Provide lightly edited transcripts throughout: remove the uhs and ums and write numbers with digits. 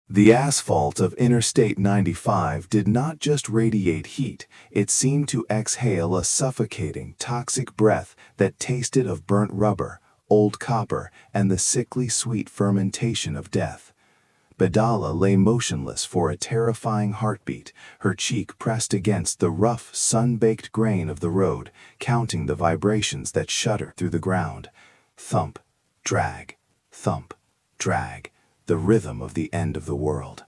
The asphalt of Interstate 95 did not just radiate heat, it seemed to exhale a suffocating, toxic breath that tasted of burnt rubber, old copper, and the sickly sweet fermentation of death. Behdala lay motionless for a terrifying heartbeat, her cheek pressed against the rough, sun-baked grain of the road, counting the vibrations that shuddered through the ground. Thump, drag, thump, drag, the rhythm of the end of the world.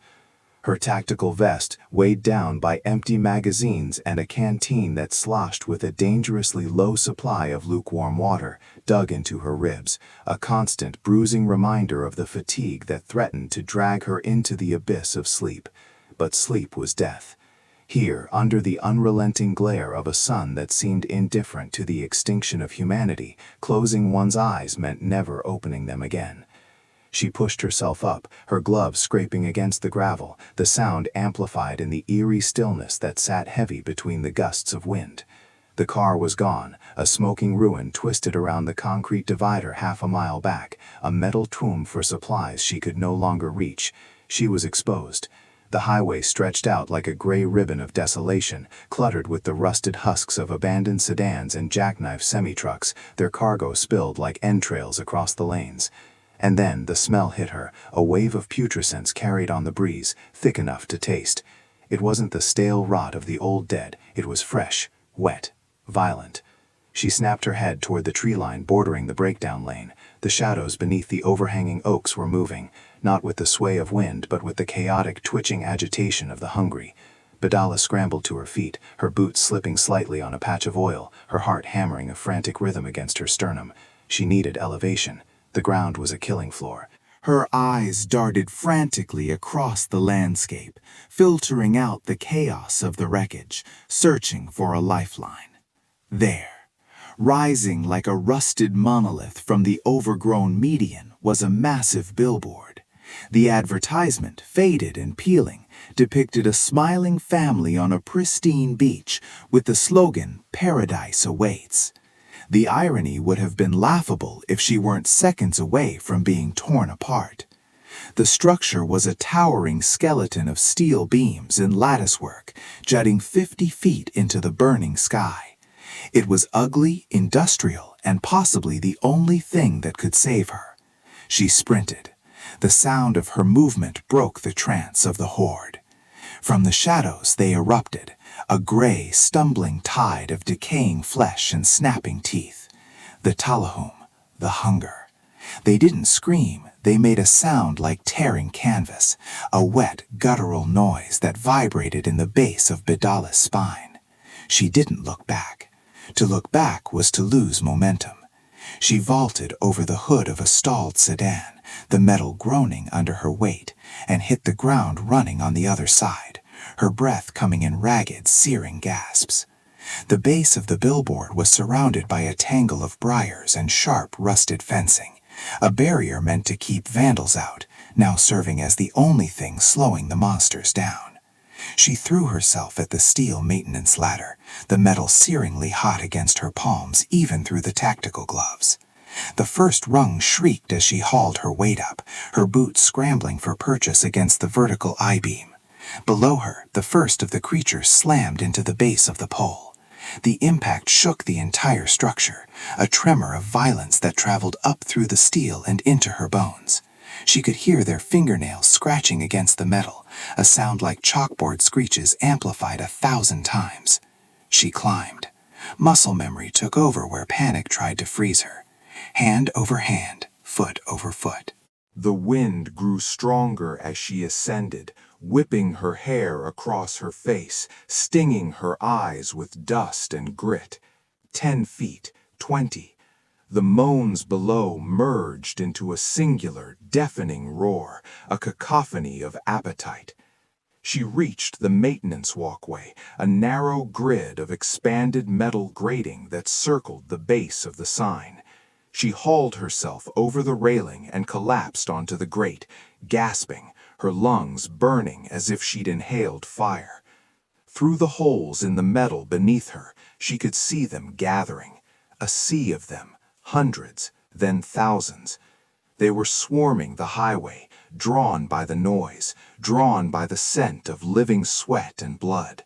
Her tactical vest, weighed down by empty magazines and a canteen that sloshed with a dangerously low supply of lukewarm water, dug into her ribs, a constant bruising reminder of the fatigue that threatened to drag her into the abyss of sleep. But sleep was death. Here, under the unrelenting glare of a sun that seemed indifferent to the extinction of humanity, closing one's eyes meant never opening them again. She pushed herself up, her gloves scraping against the gravel, the sound amplified in the eerie stillness that sat heavy between the gusts of wind. The car was gone, a smoking ruin twisted around the concrete divider half a mile back, a metal tomb for supplies she could no longer reach. She was exposed. The highway stretched out like a gray ribbon of desolation, cluttered with the rusted husks of abandoned sedans and jackknife semi-trucks, their cargo spilled like entrails across the lanes. And then the smell hit her, a wave of putrescence carried on the breeze, thick enough to taste. It wasn't the stale rot of the old dead, it was fresh, wet, violent. She snapped her head toward the tree line bordering the breakdown lane. The shadows beneath the overhanging oaks were moving, not with the sway of wind but with the chaotic twitching agitation of the hungry. Behdala scrambled to her feet, her boots slipping slightly on a patch of oil, her heart hammering a frantic rhythm against her sternum. She needed elevation. The ground was a killing floor. Her eyes darted frantically across the landscape, filtering out the chaos of the wreckage, searching for a lifeline. There, rising like a rusted monolith from the overgrown median, was a massive billboard. The advertisement, faded and peeling, depicted a smiling family on a pristine beach with the slogan, "Paradise awaits." The irony would have been laughable if she weren't seconds away from being torn apart. The structure was a towering skeleton of steel beams and latticework, jutting 50 feet into the burning sky. It was ugly, industrial, and possibly the only thing that could save her. She sprinted. The sound of her movement broke the trance of the Horde. From the shadows they erupted, a gray, stumbling tide of decaying flesh and snapping teeth. The talahum, the hunger. They didn't scream, they made a sound like tearing canvas, a wet, guttural noise that vibrated in the base of Behdala's spine. She didn't look back. To look back was to lose momentum. She vaulted over the hood of a stalled sedan, the metal groaning under her weight, and hit the ground running on the other side, her breath coming in ragged, searing gasps. The base of the billboard was surrounded by a tangle of briars and sharp, rusted fencing, a barrier meant to keep vandals out, now serving as the only thing slowing the monsters down. She threw herself at the steel maintenance ladder, the metal searingly hot against her palms even through the tactical gloves. The first rung shrieked as she hauled her weight up, her boots scrambling for purchase against the vertical I-beam. Below her, the first of the creatures slammed into the base of the pole. The impact shook the entire structure, a tremor of violence that traveled up through the steel and into her bones. She could hear their fingernails scratching against the metal, a sound like chalkboard screeches amplified 1,000 times. She climbed. Muscle memory took over where panic tried to freeze her. Hand over hand, foot over foot. The wind grew stronger as she ascended, whipping her hair across her face, stinging her eyes with dust and grit. 10 feet, 20. The moans below merged into a singular, deafening roar, a cacophony of appetite. She reached the maintenance walkway, a narrow grid of expanded metal grating that circled the base of the sign. She hauled herself over the railing and collapsed onto the grate, gasping, her lungs burning as if she'd inhaled fire. Through the holes in the metal beneath her, she could see them gathering, a sea of them, hundreds, then thousands. They were swarming the highway, drawn by the noise, drawn by the scent of living sweat and blood.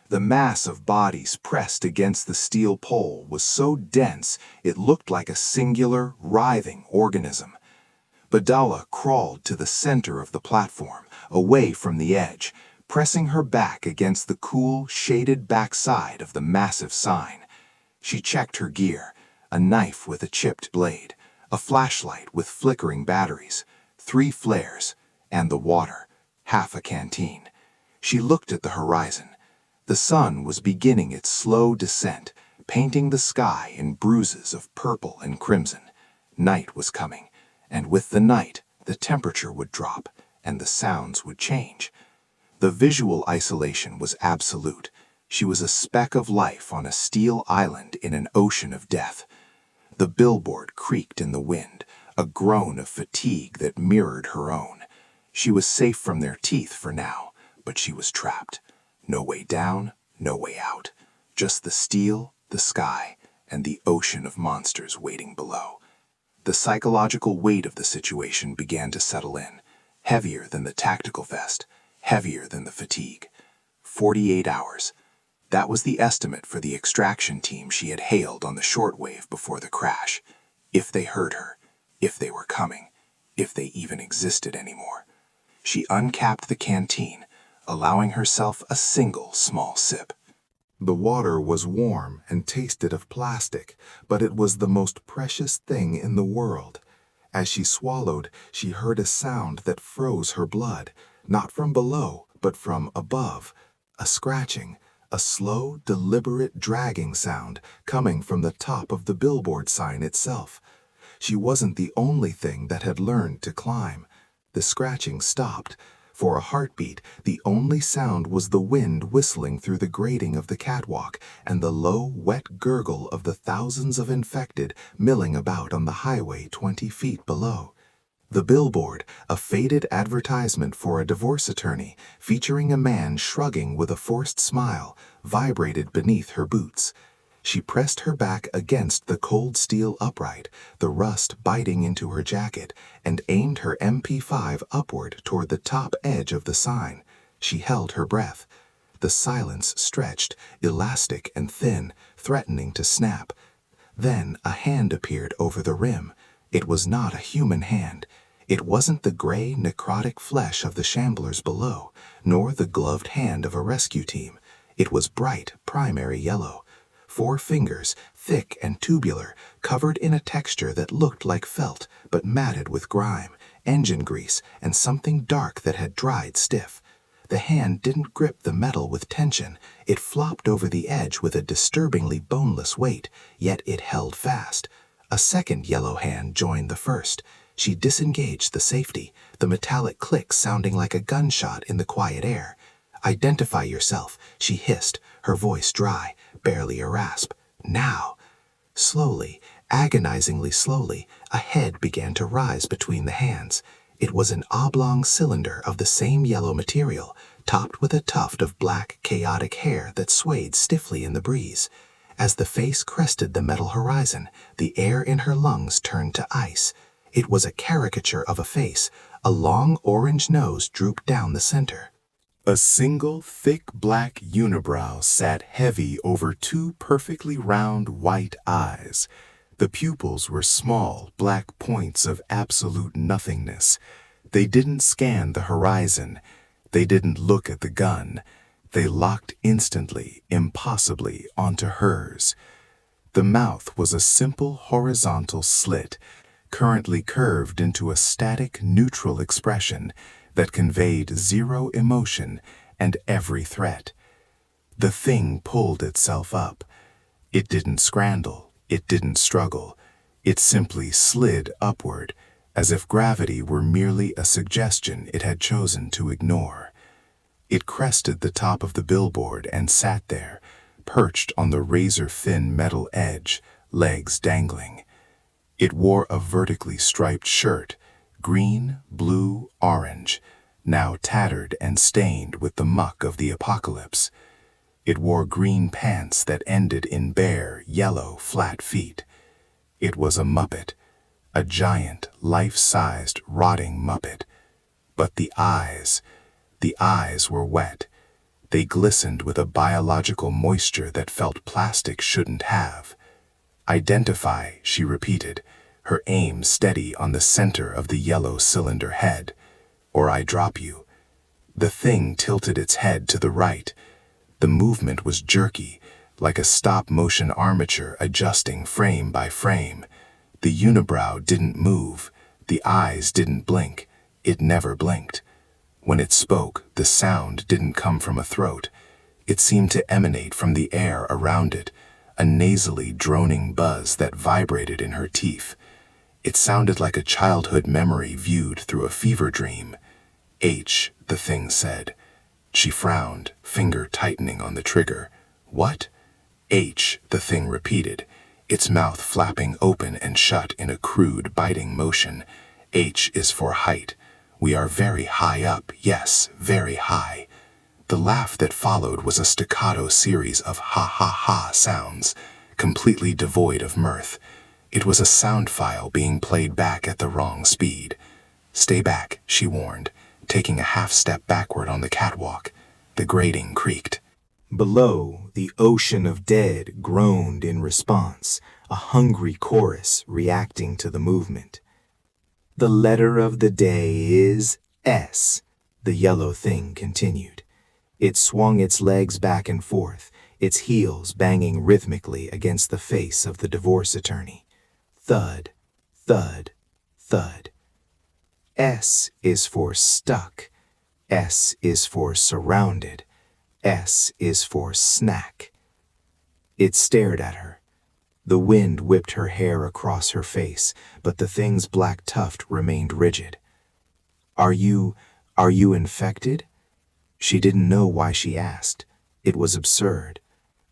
The mass of bodies pressed against the steel pole was so dense it looked like a singular, writhing organism. Behdala crawled to the center of the platform, away from the edge, pressing her back against the cool, shaded backside of the massive sign. She checked her gear, a knife with a chipped blade, a flashlight with flickering batteries, 3 flares, and the water, half a canteen. She looked at the horizon. The sun was beginning its slow descent, painting the sky in bruises of purple and crimson. Night was coming, and with the night, the temperature would drop, and the sounds would change. The visual isolation was absolute. She was a speck of life on a steel island in an ocean of death. The billboard creaked in the wind, a groan of fatigue that mirrored her own. She was safe from their teeth for now, but she was trapped. No way down, no way out. Just the steel, the sky, and the ocean of monsters waiting below. The psychological weight of the situation began to settle in, heavier than the tactical vest, heavier than the fatigue. 48 hours. That was the estimate for the extraction team she had hailed on the shortwave before the crash. If they heard her, if they were coming, if they even existed anymore. She uncapped the canteen, allowing herself a single small sip. The water was warm and tasted of plastic, but it was the most precious thing in the world. As she swallowed, she heard a sound that froze her blood, not from below, but from above. A scratching, a slow, deliberate dragging sound coming from the top of the billboard sign itself. She wasn't the only thing that had learned to climb. The scratching stopped. For a heartbeat, the only sound was the wind whistling through the grating of the catwalk and the low, wet gurgle of the thousands of infected milling about on the highway 20 feet below. The billboard, a faded advertisement for a divorce attorney, featuring a man shrugging with a forced smile, vibrated beneath her boots. She pressed her back against the cold steel upright, the rust biting into her jacket, and aimed her MP5 upward toward the top edge of the sign. She held her breath. The silence stretched, elastic and thin, threatening to snap. Then a hand appeared over the rim. It was not a human hand. It wasn't the gray, necrotic flesh of the shamblers below, nor the gloved hand of a rescue team. It was bright, primary yellow. 4 fingers, thick and tubular, covered in a texture that looked like felt, but matted with grime, engine grease, and something dark that had dried stiff. The hand didn't grip the metal with tension. It flopped over the edge with a disturbingly boneless weight, yet it held fast. A second yellow hand joined the first. She disengaged the safety, the metallic click sounding like a gunshot in the quiet air. "Identify yourself," she hissed, her voice dry, barely a rasp. "Now." Slowly, agonizingly slowly, a head began to rise between the hands. It was an oblong cylinder of the same yellow material, topped with a tuft of black, chaotic hair that swayed stiffly in the breeze. As the face crested the metal horizon, the air in her lungs turned to ice. It was a caricature of a face. A long orange nose drooped down the center. A single thick black unibrow sat heavy over 2 perfectly round white eyes. The pupils were small black points of absolute nothingness. They didn't scan the horizon. They didn't look at the gun. They locked instantly, impossibly, onto hers. The mouth was a simple horizontal slit, currently curved into a static neutral expression that conveyed zero emotion and every threat. The thing pulled itself up. It didn't scramble, it didn't struggle. It simply slid upward, as if gravity were merely a suggestion it had chosen to ignore. It crested the top of the billboard and sat there, perched on the razor-thin metal edge, legs dangling. It wore a vertically striped shirt, green, blue, orange, now tattered and stained with the muck of the apocalypse. It wore green pants that ended in bare, yellow, flat feet. It was a Muppet, a giant, life-sized, rotting Muppet, But the eyes were wet. They glistened with a biological moisture that felt plastic shouldn't have. "Identify," she repeated, her aim steady on the center of the yellow cylinder head, "or I drop you." The thing tilted its head to the right. The movement was jerky, like a stop-motion armature adjusting frame by frame. The unibrow didn't move. The eyes didn't blink. It never blinked. When it spoke, the sound didn't come from a throat. It seemed to emanate from the air around it, a nasally droning buzz that vibrated in her teeth. It sounded like a childhood memory viewed through a fever dream. "H," the thing said. She frowned, finger tightening on the trigger. "What?" "H," the thing repeated, its mouth flapping open and shut in a crude, biting motion. "H is for height. We are very high up, yes, very high." The laugh that followed was a staccato series of ha-ha-ha sounds, completely devoid of mirth. It was a sound file being played back at the wrong speed. "Stay back," she warned, taking a half-step backward on the catwalk. The grating creaked. Below, the ocean of dead groaned in response, a hungry chorus reacting to the movement. "The letter of the day is S," the yellow thing continued. It swung its legs back and forth, its heels banging rhythmically against the face of the divorce attorney. Thud, thud, thud. S is for stuck. S is for surrounded. S is for snack. It stared at her. The wind whipped her hair across her face, but the thing's black tuft remained rigid. Are you infected?" She didn't know why she asked. It was absurd.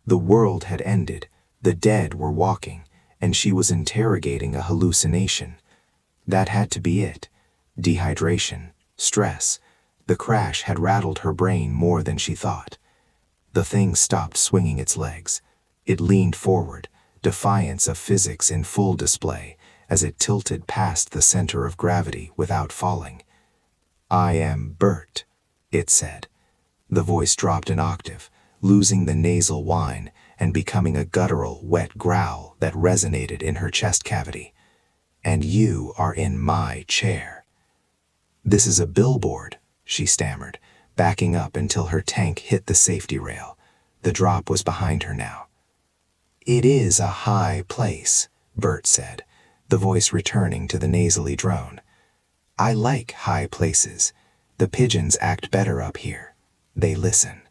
The world had ended, the dead were walking, and she was interrogating a hallucination. That had to be it. Dehydration, stress. The crash had rattled her brain more than she thought. The thing stopped swinging its legs. It leaned forward, defiance of physics in full display, as it tilted past the center of gravity without falling. "I am Bert," it said. The voice dropped an octave, losing the nasal whine and becoming a guttural, wet growl that resonated in her chest cavity. "And you are in my chair." "This is a billboard," she stammered, backing up until her tank hit the safety rail. The drop was behind her now. "It is a high place," Bert said, the voice returning to the nasally drone. "I like high places. The pigeons act better up here. They listen."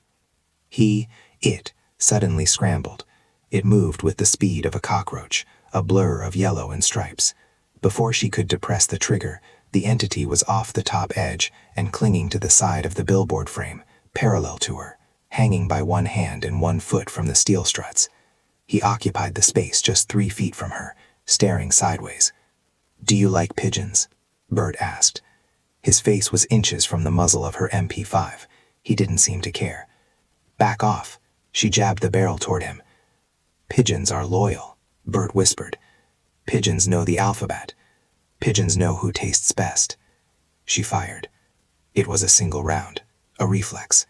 It suddenly scrambled. It moved with the speed of a cockroach, a blur of yellow and stripes. Before she could depress the trigger, the entity was off the top edge and clinging to the side of the billboard frame, parallel to her, hanging by one hand and 1 foot from the steel struts. He occupied the space just 3 feet from her, staring sideways. "Do you like pigeons?" Bert asked. His face was inches from the muzzle of her MP5. He didn't seem to care. "Back off." She jabbed the barrel toward him. "Pigeons are loyal," Bert whispered. "Pigeons know the alphabet. Pigeons know who tastes best." She fired. It was a single round, a reflex.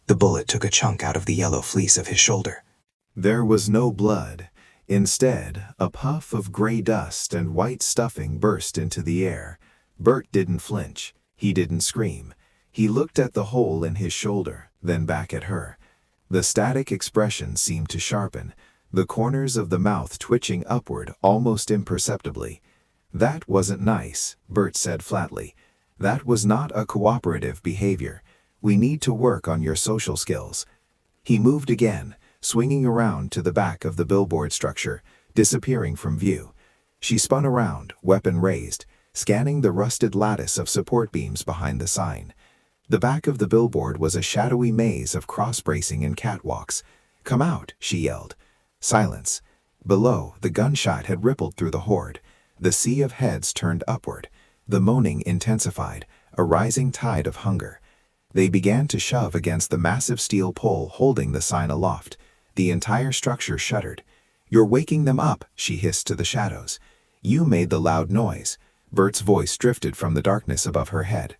The bullet took a chunk out of the yellow fleece of his shoulder. There was no blood. Instead, a puff of gray dust and white stuffing burst into the air. Bert didn't flinch. He didn't scream. He looked at the hole in his shoulder, then back at her. The static expression seemed to sharpen, the corners of the mouth twitching upward almost imperceptibly. "That wasn't nice," Bert said flatly. "That was not a cooperative behavior. We need to work on your social skills." He moved again, swinging around to the back of the billboard structure, disappearing from view. She spun around, weapon raised, scanning the rusted lattice of support beams behind the sign. The back of the billboard was a shadowy maze of cross-bracing and catwalks. "Come out," she yelled. Silence. Below, the gunshot had rippled through the horde. The sea of heads turned upward. The moaning intensified, a rising tide of hunger. They began to shove against the massive steel pole holding the sign aloft. The entire structure shuddered. "You're waking them up," she hissed to the shadows. "You made the loud noise." Bert's voice drifted from the darkness above her head.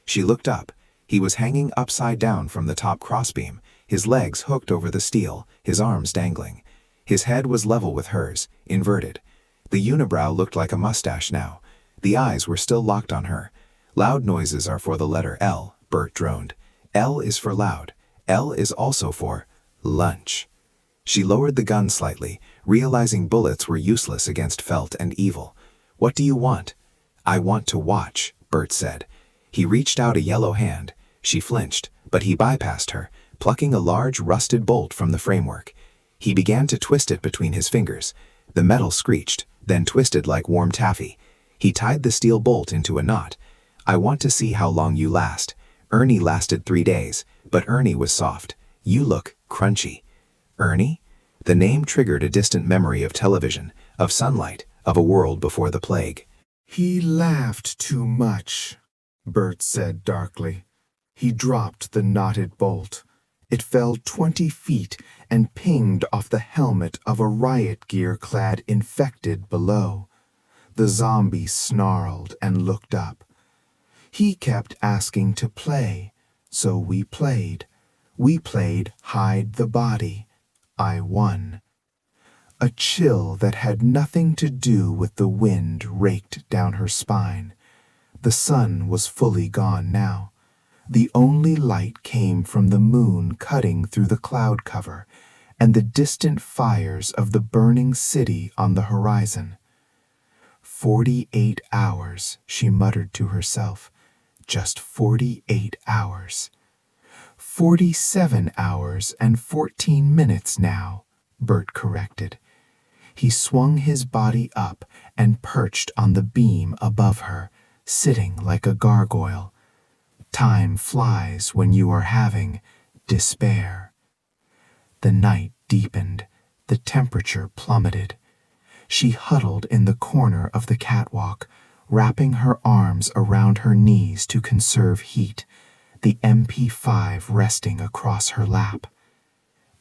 She looked up. He was hanging upside down from the top crossbeam, his legs hooked over the steel, his arms dangling. His head was level with hers, inverted. The unibrow looked like a mustache now. The eyes were still locked on her. Loud noises are for the letter L, Bert droned. L is for loud. L is also for lunch. She lowered the gun slightly, realizing bullets were useless against felt and evil. What do you want? I want to watch, Bert said. He reached out a yellow hand. She flinched, but he bypassed her, plucking a large rusted bolt from the framework. He began to twist it between his fingers. The metal screeched, then twisted like warm taffy. He tied the steel bolt into a knot. I want to see how long you last. Ernie lasted 3 days, but Ernie was soft. You look crunchy. Ernie? The name triggered a distant memory of television, of sunlight, of a world before the plague. He laughed too much, Bert said darkly. He dropped the knotted bolt. It fell 20 feet and pinged off the helmet of a riot gear-clad infected below. The zombie snarled and looked up. He kept asking to play, so we played. We played hide the body. I won. A chill that had nothing to do with the wind raked down her spine. The sun was fully gone now. The only light came from the moon cutting through the cloud cover and the distant fires of the burning city on the horizon. 48 hours, she muttered to herself. Just 48 hours. 47 hours and 14 minutes now, Bert corrected. He swung his body up and perched on the beam above her, sitting like a gargoyle. Time flies when you are having despair. The night deepened. The temperature plummeted. She huddled in the corner of the catwalk, wrapping her arms around her knees to conserve heat, the MP5 resting across her lap.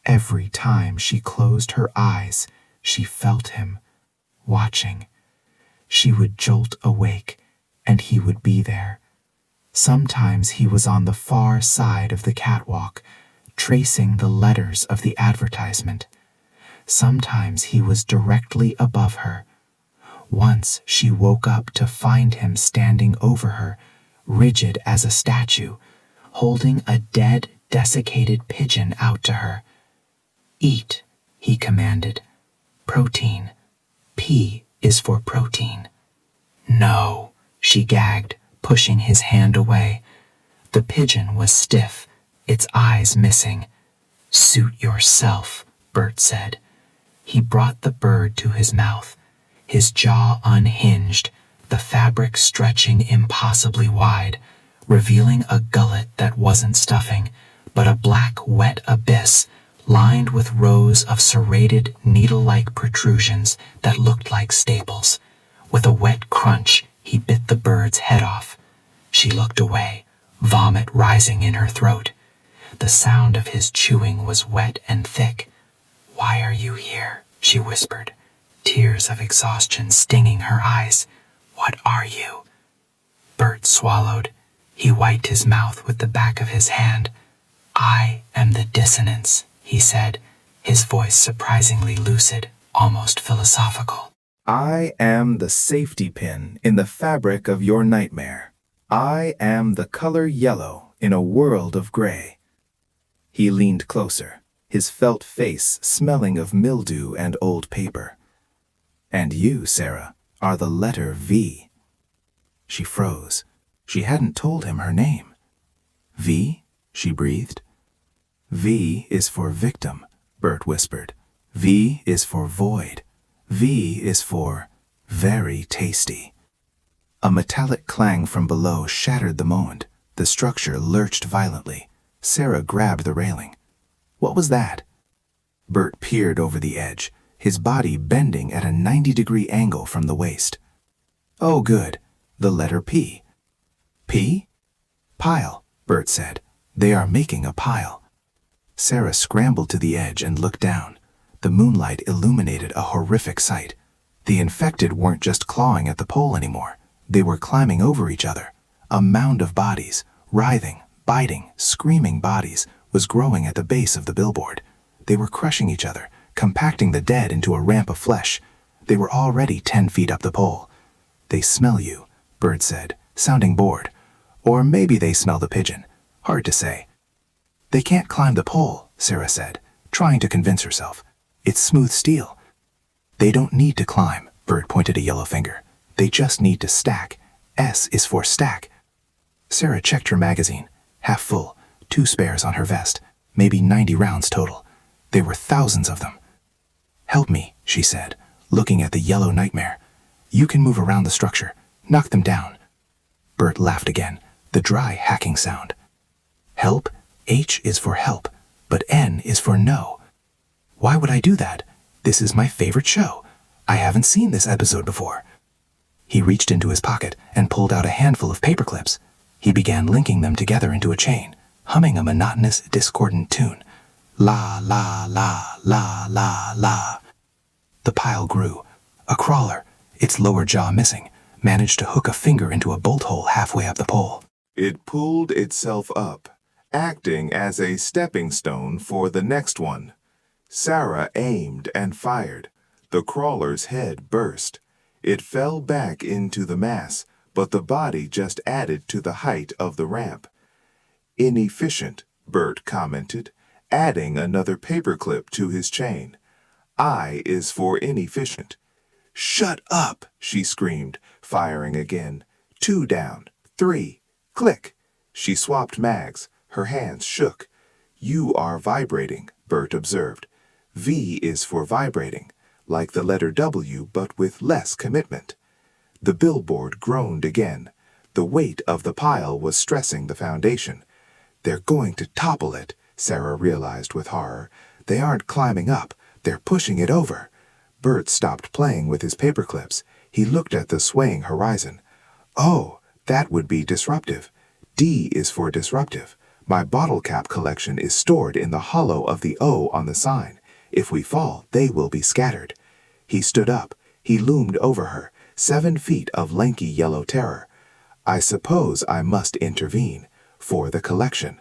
Every time she closed her eyes, she felt him, watching. She would jolt awake, and he would be there. Sometimes he was on the far side of the catwalk, tracing the letters of the advertisement. Sometimes he was directly above her. Once she woke up to find him standing over her, rigid as a statue, holding a dead, desiccated pigeon out to her. Eat, he commanded. Protein. P is for protein. No, she gagged, pushing his hand away. The pigeon was stiff, its eyes missing. Suit yourself, Bert said. He brought the bird to his mouth, his jaw unhinged, the fabric stretching impossibly wide, revealing a gullet that wasn't stuffing, but a black, wet abyss lined with rows of serrated, needle-like protrusions that looked like staples. With a wet crunch, he bit the bird's head off. She looked away, vomit rising in her throat. The sound of his chewing was wet and thick. "Why are you here?" she whispered, tears of exhaustion stinging her eyes. "What are you?" Bert swallowed. He wiped his mouth with the back of his hand. "I am the dissonance," he said, his voice surprisingly lucid, almost philosophical. I am the safety pin in the fabric of your nightmare. I am the color yellow in a world of gray. He leaned closer, his felt face smelling of mildew and old paper. And you, Sarah, are the letter V. She froze. She hadn't told him her name. V? She breathed. V is for victim, Bert whispered. V is for void. V is for very tasty. A metallic clang from below shattered the mound. The structure lurched violently. Sarah grabbed the railing. What was that? Bert peered over the edge, his body bending at a 90-degree angle from the waist. Oh, good. The letter P. P? Pile, Bert said. They are making a pile. Sarah scrambled to the edge and looked down. The moonlight illuminated a horrific sight. The infected weren't just clawing at the pole anymore. They were climbing over each other. A mound of bodies, Writhing, biting, screaming bodies was growing at the base of the billboard. They were crushing each other, compacting the dead into a ramp of flesh. They were already 10 feet up the pole. "They smell you," Bert said, sounding bored. Or maybe they smell the pigeon. Hard to say. "They can't climb the pole," Sarah said, trying to convince herself. "It's smooth steel." "They don't need to climb," Bert pointed a yellow finger. "They just need to stack. S is for stack." Sarah checked her magazine. Half full, 2 spares on her vest, maybe 90 rounds total. There were thousands of them. "Help me," she said, looking at the yellow nightmare. "You can move around the structure. Knock them down." Bert laughed again, the dry hacking sound. "Help? H is for help, but N is for no. Why would I do that? This is my favorite show. I haven't seen this episode before." He reached into his pocket and pulled out a handful of paper clips. He began linking them together into a chain, humming a monotonous, discordant tune. La, la, la, la, la, la. The pile grew. A crawler, its lower jaw missing, managed to hook a finger into a bolt hole halfway up the pole. It pulled itself up, acting as a stepping stone for the next one. Sarah aimed and fired. The crawler's head burst. It fell back into the mass, but the body just added to the height of the ramp. "Inefficient," Bert commented, adding another paperclip to his chain. I is for inefficient. "Shut up," she screamed, firing again. 2 down, 3, click. She swapped mags. Her hands shook. "You are vibrating," Bert observed. V is for vibrating, like the letter W but with less commitment. The billboard groaned again. The weight of the pile was stressing the foundation. "They're going to topple it," Sarah realized with horror. "They aren't climbing up, they're pushing it over." Bert stopped playing with his paperclips. He looked at the swaying horizon. "Oh, that would be disruptive. D is for disruptive. My bottle cap collection is stored in the hollow of the O on the sign. If we fall, they will be scattered." He stood up. He loomed over her, 7 feet of lanky yellow terror. "I suppose I must intervene. For the collection."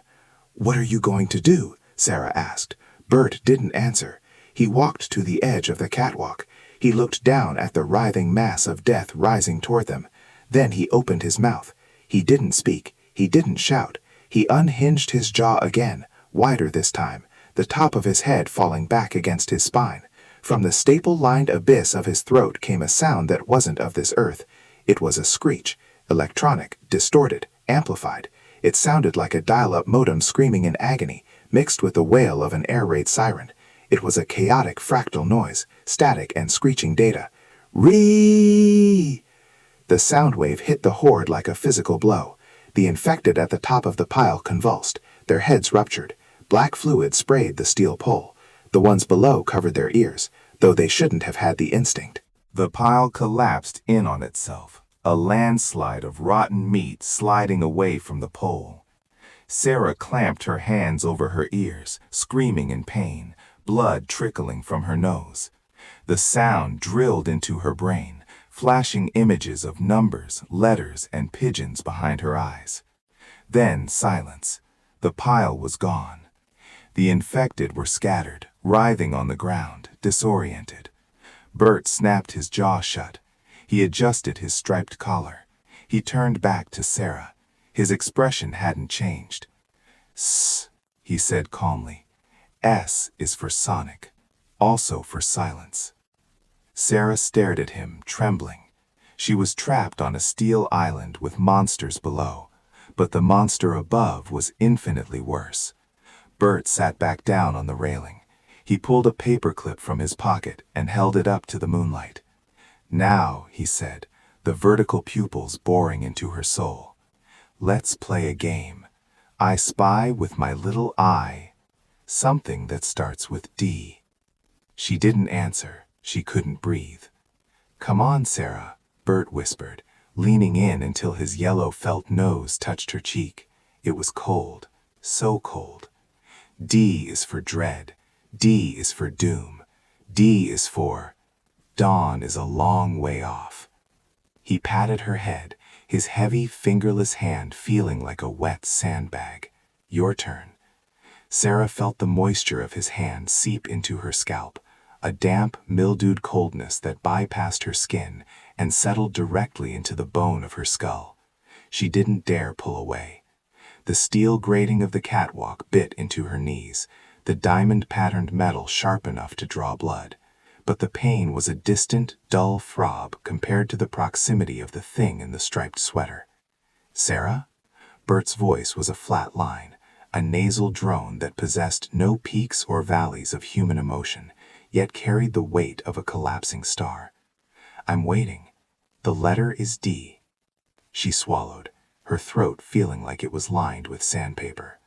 "What are you going to do?" Sarah asked. Bert didn't answer. He walked to the edge of the catwalk. He looked down at the writhing mass of death rising toward them. Then he opened his mouth. He didn't speak. He didn't shout. He unhinged his jaw again, wider this time, the top of his head falling back against his spine. From the staple-lined abyss of his throat came a sound that wasn't of this earth. It was a screech, electronic, distorted, amplified. It sounded like a dial-up modem screaming in agony, mixed with the wail of an air raid siren. It was a chaotic fractal noise, static and screeching data. Ree! The sound wave hit the Horde like a physical blow. The infected at the top of the pile convulsed. Their heads ruptured. Black fluid sprayed the steel pole. The ones below covered their ears, though they shouldn't have had the instinct. The pile collapsed in on itself, a landslide of rotten meat sliding away from the pole. Sarah clamped her hands over her ears, screaming in pain, blood trickling from her nose. The sound drilled into her brain, flashing images of numbers, letters, and pigeons behind her eyes. Then silence. The pile was gone. The infected were scattered, writhing on the ground, disoriented. Bert snapped his jaw shut. He adjusted his striped collar. He turned back to Sarah. His expression hadn't changed. "S," he said calmly. "S is for sonic, also for silence." Sarah stared at him, trembling. She was trapped on a steel island with monsters below, but the monster above was infinitely worse. Bert sat back down on the railing. He pulled a paperclip from his pocket and held it up to the moonlight. "Now," he said, the vertical pupils boring into her soul. "Let's play a game. I spy with my little eye something that starts with D." She didn't answer. She couldn't breathe. "Come on, Sarah," Bert whispered, leaning in until his yellow felt nose touched her cheek. It was cold, so cold. D is for dread. D is for doom. D is for dawn is a long way off. He patted her head, his heavy, fingerless hand feeling like a wet sandbag. "Your turn." Sarah felt the moisture of his hand seep into her scalp, a damp, mildewed coldness that bypassed her skin and settled directly into the bone of her skull. She didn't dare pull away. The steel grating of the catwalk bit into her knees, the diamond-patterned metal sharp enough to draw blood. But the pain was a distant, dull throb compared to the proximity of the thing in the striped sweater. "Sarah?" Bert's voice was a flat line, a nasal drone that possessed no peaks or valleys of human emotion, yet carried the weight of a collapsing star. "I'm waiting. The letter is D." She swallowed, her throat feeling like it was lined with sandpaper.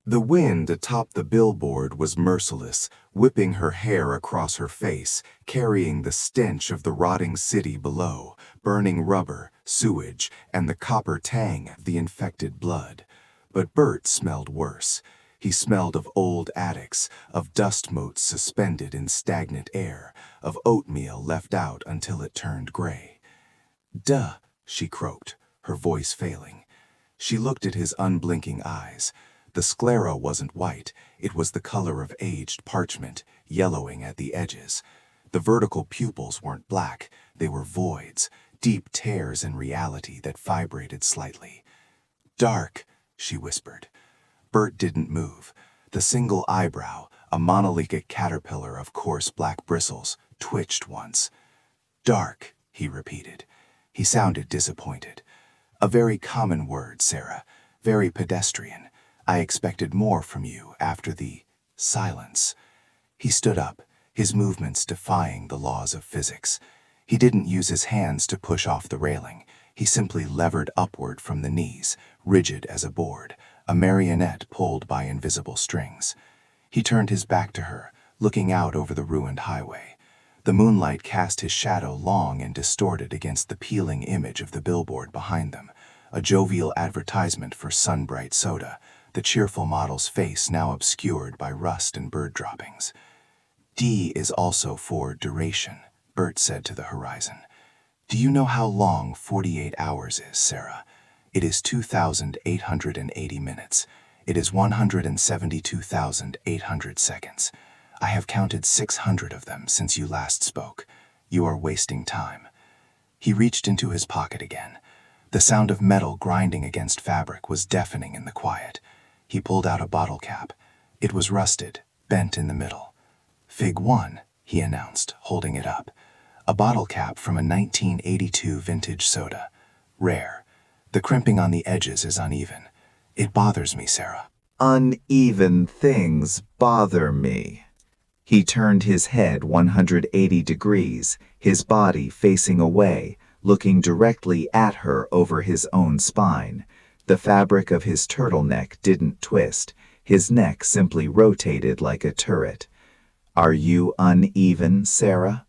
The wind atop the billboard was merciless, whipping her hair across her face, carrying the stench of the rotting city below, burning rubber, sewage, and the copper tang of the infected blood. But Bert smelled worse. He smelled of old attics, of dust motes suspended in stagnant air, of oatmeal left out until it turned gray. "Duh," she croaked, her voice failing. She looked at his unblinking eyes. The sclera wasn't white, it was the color of aged parchment, yellowing at the edges. The vertical pupils weren't black, they were voids, deep tears in reality that vibrated slightly. "Dark," she whispered. Bert didn't move. The single eyebrow, a monolithic caterpillar of coarse black bristles, twitched once. "Dark," he repeated. He sounded disappointed. "A very common word, Sarah, very pedestrian. I expected more from you after the silence." He stood up, his movements defying the laws of physics. He didn't use his hands to push off the railing. He simply levered upward from the knees, rigid as a board, a marionette pulled by invisible strings. He turned his back to her, looking out over the ruined highway. The moonlight cast his shadow long and distorted against the peeling image of the billboard behind them, a jovial advertisement for sun-bright soda, the cheerful model's face now obscured by rust and bird droppings. "D is also for duration," Bert said to the horizon. "Do you know how long 48 hours is, Sarah? It is 2,880 minutes. It is 172,800 seconds. I have counted 600 of them since you last spoke. You are wasting time." He reached into his pocket again. The sound of metal grinding against fabric was deafening in the quiet. He pulled out a bottle cap. It was rusted, bent in the middle. "Fig 1, he announced, holding it up. A bottle cap from a 1982 vintage soda. Rare. The crimping on the edges is uneven. It bothers me, Sarah." Uneven things bother me. He turned his head 180 degrees, his body facing away, looking directly at her over his own spine. The fabric of his turtleneck didn't twist. His neck simply rotated like a turret. "Are you uneven, Sarah?"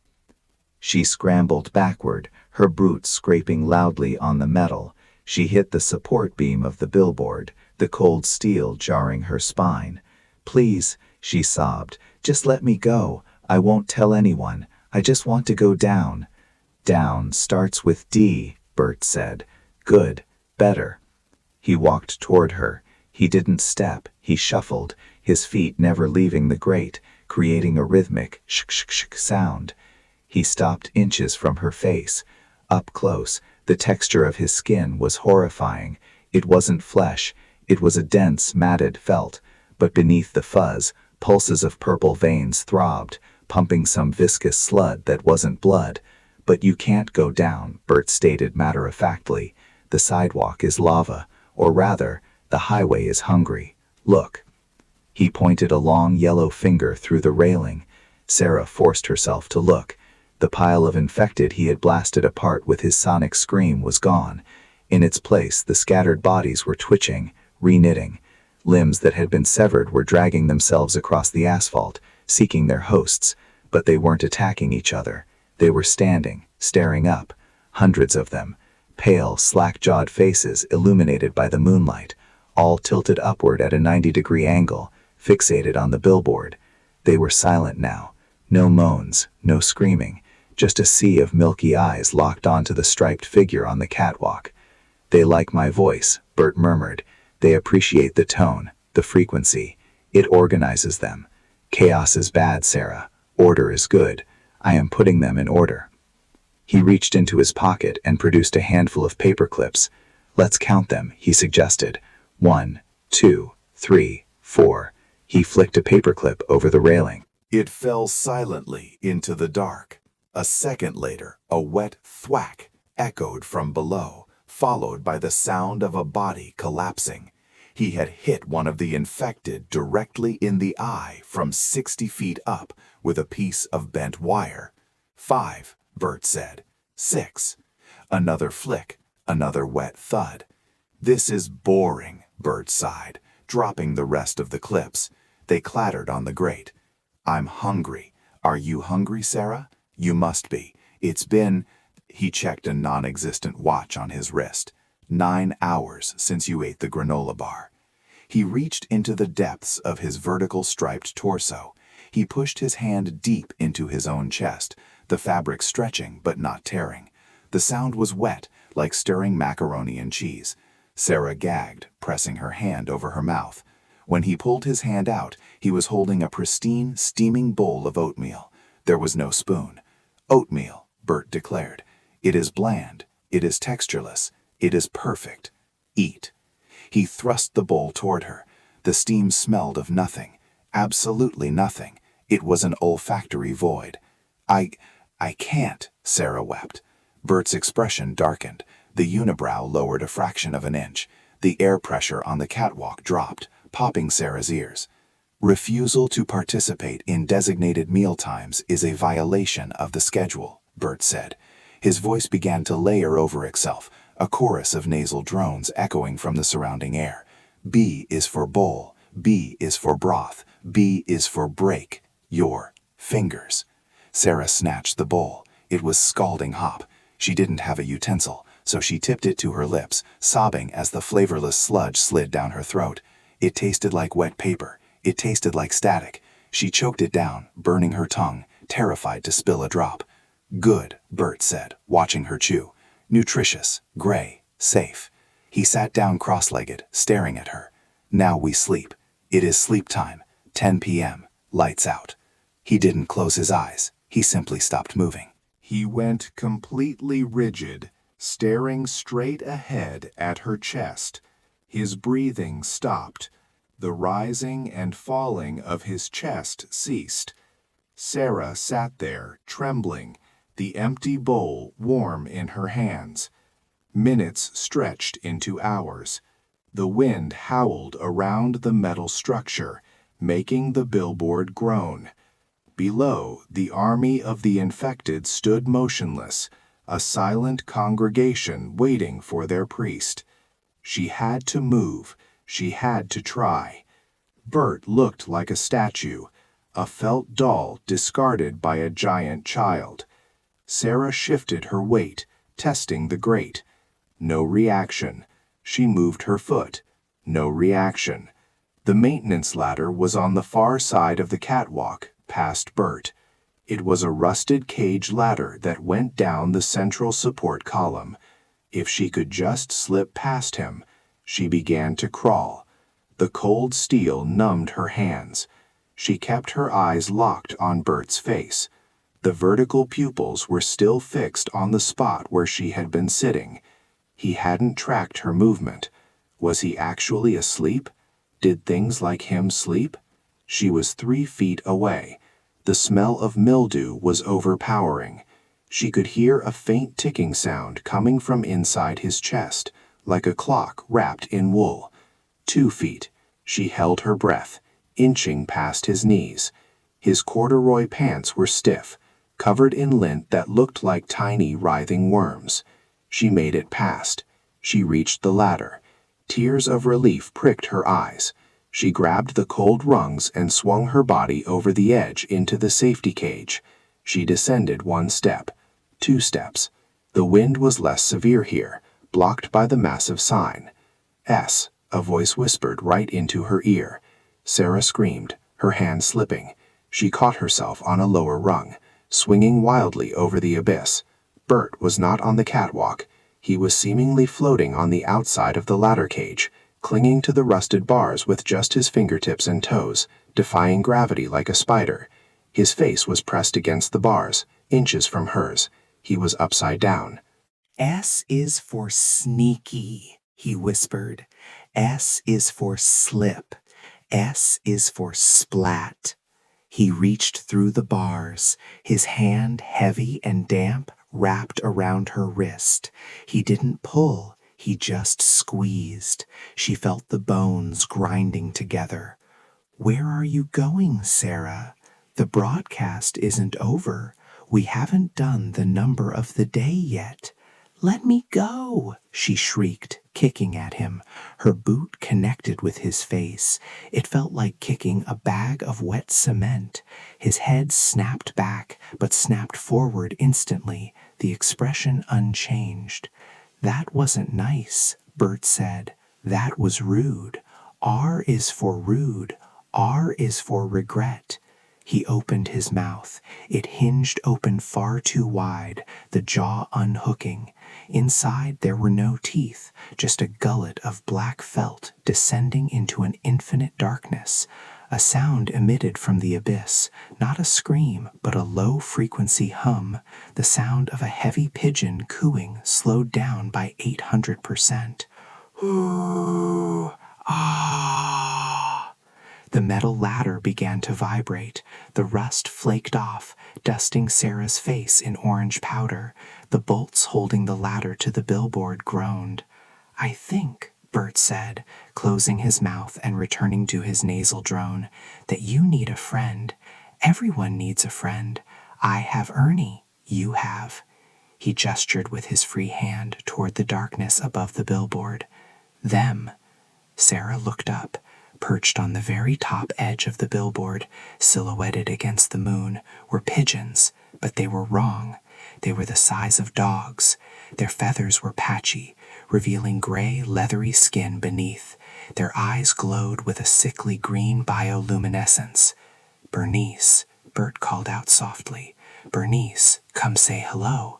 She scrambled backward, her boots scraping loudly on the metal. She hit the support beam of the billboard, the cold steel jarring her spine. "Please," she sobbed, "just let me go. I won't tell anyone. I just want to go down." "Down starts with D," Bert said. "Good. Better." He walked toward her. He didn't step, he shuffled, his feet never leaving the grate, creating a rhythmic shk-shk-shk sound. He stopped inches from her face. Up close, the texture of his skin was horrifying. It wasn't flesh, it was a dense, matted felt, but beneath the fuzz, pulses of purple veins throbbed, pumping some viscous slud that wasn't blood. "But you can't go down," Bert stated matter-of-factly. "The sidewalk is lava. Or rather, the highway is hungry. Look." He pointed a long yellow finger through the railing. Sarah forced herself to look. The pile of infected he had blasted apart with his sonic scream was gone. In its place, the scattered bodies were twitching, reknitting. Limbs that had been severed were dragging themselves across the asphalt, seeking their hosts, but they weren't attacking each other. They were standing, staring up, hundreds of them. Pale, slack-jawed faces illuminated by the moonlight, all tilted upward at a 90-degree angle, fixated on the billboard. They were silent now. No moans, no screaming, just a sea of milky eyes locked onto the striped figure on the catwalk. They like my voice, Bert murmured. They appreciate the tone, the frequency. It organizes them. Chaos is bad, Sarah. Order is good. I am putting them in order. He reached into his pocket and produced a handful of paper clips. Let's count them, he suggested. 1, 2, 3, 4. He flicked a paperclip over the railing. It fell silently into the dark. A second later, a wet thwack echoed from below, followed by the sound of a body collapsing. He had hit one of the infected directly in the eye from 60 feet up with a piece of bent wire. 5, Bert said. 6. Another flick, another wet thud. This is boring, Bert sighed, dropping the rest of the clips. They clattered on the grate. I'm hungry. Are you hungry, Sarah? You must be. It's been... He checked a non-existent watch on his wrist. 9 hours since you ate the granola bar. He reached into the depths of his vertical striped torso. He pushed his hand deep into his own chest, the fabric stretching but not tearing. The sound was wet, like stirring macaroni and cheese. Sarah gagged, pressing her hand over her mouth. When he pulled his hand out, he was holding a pristine, steaming bowl of oatmeal. There was no spoon. Oatmeal, Bert declared. It is bland. It is textureless. It is perfect. Eat. He thrust the bowl toward her. The steam smelled of nothing. Absolutely nothing. It was an olfactory void. I can't, Sarah wept. Bert's expression darkened. The unibrow lowered a fraction of an inch. The air pressure on the catwalk dropped, popping Sarah's ears. Refusal to participate in designated mealtimes is a violation of the schedule, Bert said. His voice began to layer over itself, a chorus of nasal drones echoing from the surrounding air. B is for bowl. B is for broth. B is for break your fingers. Sarah snatched the bowl. It was scalding hot. She didn't have a utensil, so she tipped it to her lips, sobbing as the flavorless sludge slid down her throat. It tasted like wet paper. It tasted like static. She choked it down, burning her tongue, terrified to spill a drop. Good, Bert said, watching her chew. Nutritious, gray, safe. He sat down cross-legged, staring at her. Now we sleep. It is sleep time. 10 p.m. Lights out. He didn't close his eyes. He simply stopped moving. He went completely rigid, staring straight ahead at her chest. His breathing stopped. The rising and falling of his chest ceased. Sarah sat there, trembling, the empty bowl warm in her hands. Minutes stretched into hours. The wind howled around the metal structure, making the billboard groan. Below, the army of the infected stood motionless, a silent congregation waiting for their priest. She had to move. She had to try. Bert looked like a statue, a felt doll discarded by a giant child. Sarah shifted her weight, testing the grate. No reaction. She moved her foot. No reaction. The maintenance ladder was on the far side of the catwalk, past Bert. It was a rusted cage ladder that went down the central support column. If she could just slip past him, she began to crawl. The cold steel numbed her hands. She kept her eyes locked on Bert's face. The vertical pupils were still fixed on the spot where she had been sitting. He hadn't tracked her movement. Was he actually asleep? Did things like him sleep? She was 3 feet away. The smell of mildew was overpowering. She could hear a faint ticking sound coming from inside his chest, like a clock wrapped in wool. 2 feet. She held her breath, inching past his knees. His corduroy pants were stiff, covered in lint that looked like tiny writhing worms. She made it past. She reached the ladder. Tears of relief pricked her eyes. She grabbed the cold rungs and swung her body over the edge into the safety cage. She descended 1 step, 2 steps. The wind was less severe here, blocked by the massive sign. S, a voice whispered right into her ear. Sarah screamed, her hand slipping. She caught herself on a lower rung, swinging wildly over the abyss. Bert was not on the catwalk. He was seemingly floating on the outside of the ladder cage, clinging to the rusted bars with just his fingertips and toes, defying gravity like a spider. His face was pressed against the bars, inches from hers. He was upside down. S is for sneaky, he whispered. S is for slip. S is for splat. He reached through the bars, his hand heavy and damp, wrapped around her wrist. He didn't pull, he just squeezed. She felt the bones grinding together. Where are you going, Sarah? The broadcast isn't over. We haven't done the number of the day yet. Let me go, she shrieked, kicking at him. Her boot connected with his face. It felt like kicking a bag of wet cement. His head snapped back, but snapped forward instantly, the expression unchanged. That wasn't nice, Bert said. That was rude. R is for rude. R is for regret. He opened his mouth. It hinged open far too wide, the jaw unhooking. Inside there were no teeth, just a gullet of black felt descending into an infinite darkness. A sound emitted from the abyss, not a scream, but a low-frequency hum, the sound of a heavy pigeon cooing slowed down by 800%. Ooh, ah. The metal ladder began to vibrate. The rust flaked off, dusting Sarah's face in orange powder. The bolts holding the ladder to the billboard groaned. I think, Bert said, closing his mouth and returning to his nasal drone, that you need a friend. Everyone needs a friend. I have Ernie. You have. He gestured with his free hand toward the darkness above the billboard. Them. Sarah looked up. Perched on the very top edge of the billboard, silhouetted against the moon, were pigeons, but they were wrong. They were the size of dogs. Their feathers were patchy, revealing gray, leathery skin beneath. Their eyes glowed with a sickly green bioluminescence. Bernice, Bert called out softly. Bernice, come say hello.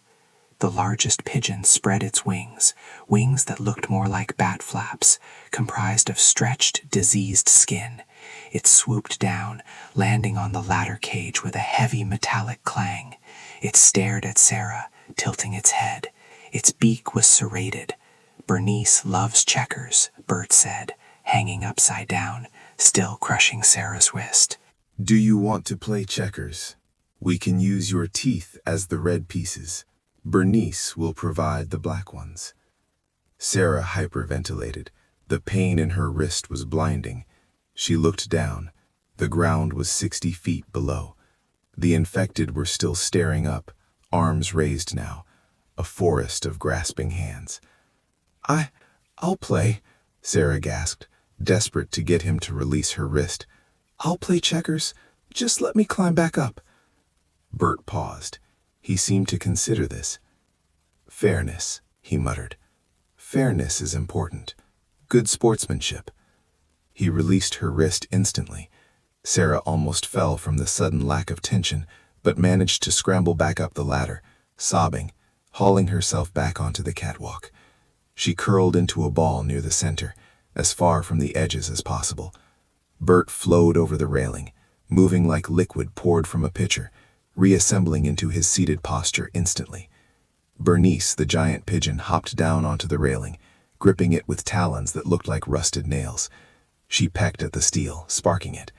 The largest pigeon spread its wings, wings that looked more like bat flaps, comprised of stretched, diseased skin. It swooped down, landing on the ladder cage with a heavy metallic clang. It stared at Sarah, tilting its head. Its beak was serrated. Bernice loves checkers, Bert said, hanging upside down, still crushing Sarah's wrist. Do you want to play checkers? We can use your teeth as the red pieces. Bernice will provide the black ones. Sarah hyperventilated. The pain in her wrist was blinding. She looked down. The ground was 60 feet below. The infected were still staring up, arms raised now, a forest of grasping hands. I'll play, Sarah gasped, desperate to get him to release her wrist. I'll play checkers. Just let me climb back up. Bert paused. He seemed to consider this. Fairness, he muttered. Fairness is important. Good sportsmanship. He released her wrist instantly. Sarah almost fell from the sudden lack of tension, but managed to scramble back up the ladder, sobbing, hauling herself back onto the catwalk. She curled into a ball near the center, as far from the edges as possible. Bert flowed over the railing, moving like liquid poured from a pitcher, reassembling into his seated posture instantly. Bernice, the giant pigeon, hopped down onto the railing, gripping it with talons that looked like rusted nails. She pecked at the steel, sparking it.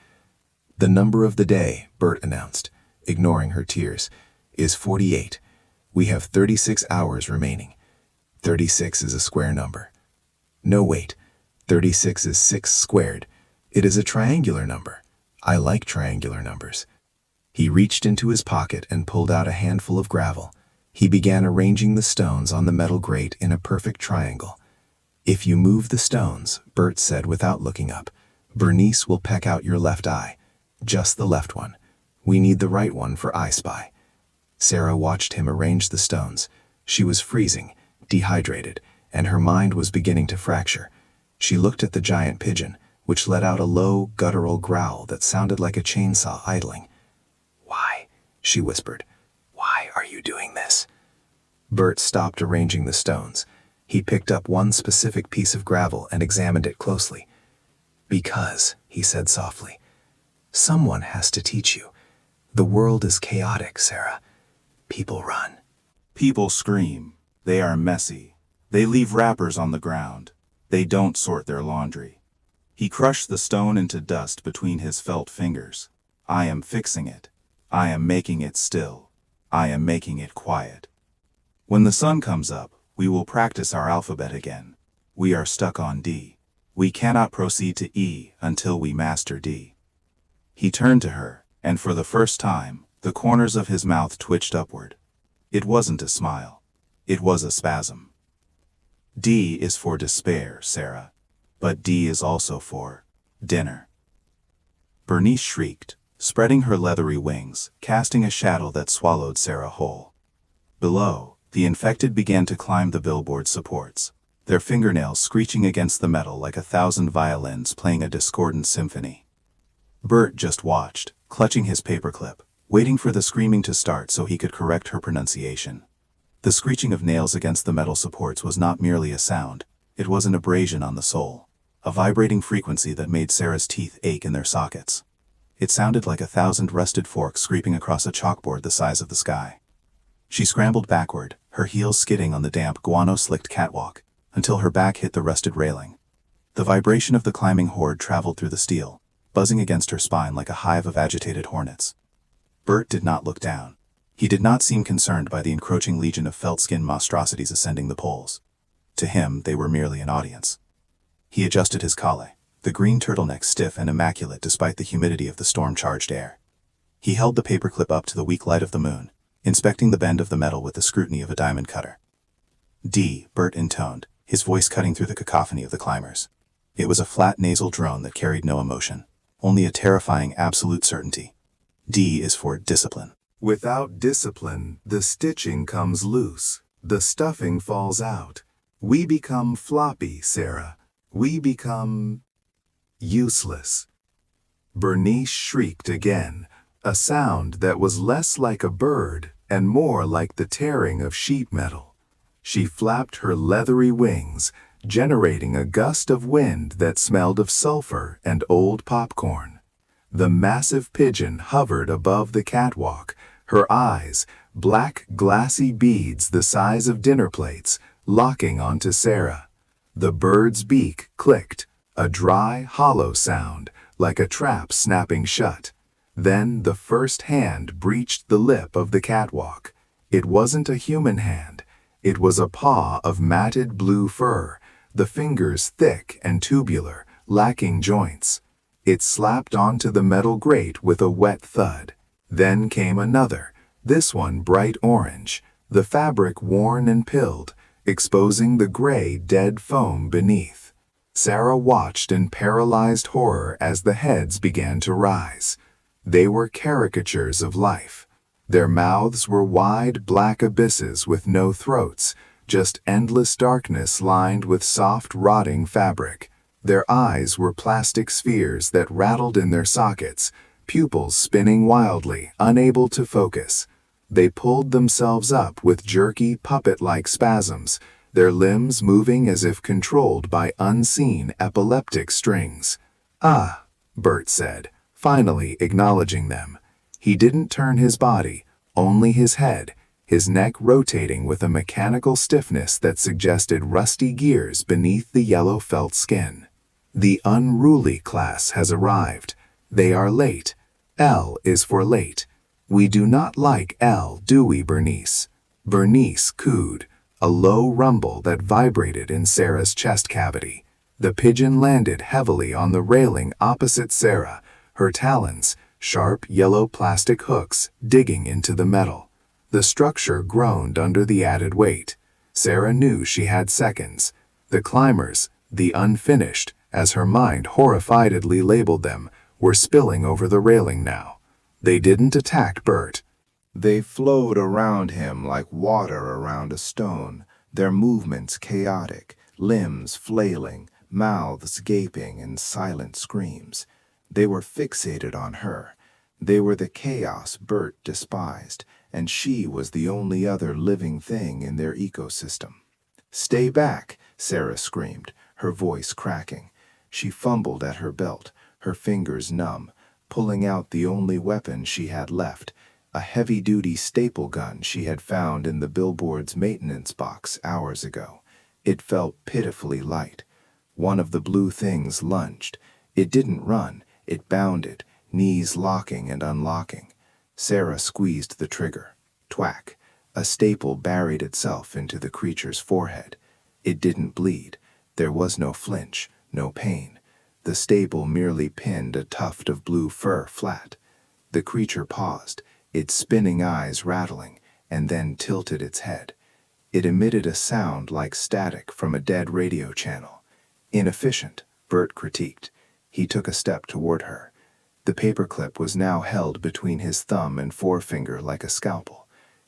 The number of the day, Bert announced, ignoring her tears, is 48. We have 36 hours remaining. 36 is a square number. No, wait. 36 is 6 squared. It is a triangular number. I like triangular numbers. He reached into his pocket and pulled out a handful of gravel. He began arranging the stones on the metal grate in a perfect triangle. If you move the stones, Bert said without looking up, Bernice will peck out your left eye. Just the left one. We need the right one for I Spy. Sarah watched him arrange the stones. She was freezing, dehydrated, and her mind was beginning to fracture. She looked at the giant pigeon, which let out a low, guttural growl that sounded like a chainsaw idling. Why? She whispered. Why are you doing this? Bert stopped arranging the stones. He picked up one specific piece of gravel and examined it closely. "Because," he said softly, "someone has to teach you. The world is chaotic, Sarah. People run." People scream. They are messy. They leave wrappers on the ground. They don't sort their laundry. He crushed the stone into dust between his felt fingers. I am fixing it. I am making it still. I am making it quiet. When the sun comes up, we will practice our alphabet again. We are stuck on D. We cannot proceed to E until we master D. He turned to her, and for the first time, the corners of his mouth twitched upward. It wasn't a smile. It was a spasm. D is for despair, Sarah. But D is also for dinner. Bernice shrieked, spreading her leathery wings, casting a shadow that swallowed Sarah whole. Below, the infected began to climb the billboard supports, their fingernails screeching against the metal like 1,000 violins playing a discordant symphony. Bert just watched, clutching his paperclip, waiting for the screaming to start so he could correct her pronunciation. The screeching of nails against the metal supports was not merely a sound, it was an abrasion on the soul, a vibrating frequency that made Sarah's teeth ache in their sockets. It sounded like 1,000 rusted forks scraping across a chalkboard the size of the sky. She scrambled backward, her heels skidding on the damp, guano-slicked catwalk, until her back hit the rusted railing. The vibration of the climbing horde traveled through the steel, buzzing against her spine like a hive of agitated hornets. Bert did not look down. He did not seem concerned by the encroaching legion of felt-skin monstrosities ascending the poles. To him, they were merely an audience. He adjusted his collar, the green turtleneck stiff and immaculate despite the humidity of the storm-charged air. He held the paperclip up to the weak light of the moon, inspecting the bend of the metal with the scrutiny of a diamond cutter. "D," Bert intoned, his voice cutting through the cacophony of the climbers. It was a flat nasal drone that carried no emotion, only a terrifying absolute certainty. D is for discipline. Without discipline, the stitching comes loose, the stuffing falls out. We become floppy, Sarah. We become useless. Bernice shrieked again, a sound that was less like a bird and more like the tearing of sheet metal. She flapped her leathery wings, generating a gust of wind that smelled of sulfur and old popcorn. The massive pigeon hovered above the catwalk, her eyes, black glassy beads the size of dinner plates, locking onto Sarah. The bird's beak clicked, a dry, hollow sound, like a trap snapping shut. Then the first hand breached the lip of the catwalk. It wasn't a human hand. It was a paw of matted blue fur, the fingers thick and tubular, lacking joints. It slapped onto the metal grate with a wet thud. Then came another, this one bright orange, the fabric worn and pilled, exposing the gray, dead foam beneath. Sarah watched in paralyzed horror as the heads began to rise. They were caricatures of life. Their mouths were wide, black abysses with no throats, just endless darkness lined with soft, rotting fabric. Their eyes were plastic spheres that rattled in their sockets, pupils spinning wildly, unable to focus. They pulled themselves up with jerky, puppet-like spasms, their limbs moving as if controlled by unseen epileptic strings. "Ah," Bert said, finally acknowledging them. He didn't turn his body, only his head, his neck rotating with a mechanical stiffness that suggested rusty gears beneath the yellow felt skin. "The unruly class has arrived. They are late. L is for late. We do not like L, do we, Bernice?" Bernice cooed, a low rumble that vibrated in Sarah's chest cavity. The pigeon landed heavily on the railing opposite Sarah, her talons, sharp yellow plastic hooks, digging into the metal. The structure groaned under the added weight. Sarah knew she had seconds. The climbers, the unfinished, as her mind horrifiedly labeled them, were spilling over the railing now. They didn't attack Bert. They flowed around him like water around a stone, their movements chaotic, limbs flailing, mouths gaping in silent screams. They were fixated on her. They were the chaos Bert despised, and she was the only other living thing in their ecosystem. "Stay back!" Sarah screamed, her voice cracking. She fumbled at her belt, her fingers numb, pulling out the only weapon she had left, a heavy-duty staple gun she had found in the billboard's maintenance box hours ago. It felt pitifully light. One of the blue things lunged. It didn't run, it bounded, knees locking and unlocking. Sarah squeezed the trigger. Twack! A staple buried itself into the creature's forehead. It didn't bleed. There was no flinch, no pain. The staple merely pinned a tuft of blue fur flat. The creature paused, its spinning eyes rattling, and then tilted its head. It emitted a sound like static from a dead radio channel. Inefficient, Bert critiqued. He took a step toward her. The paperclip was now held between his thumb and forefinger like a scalpel.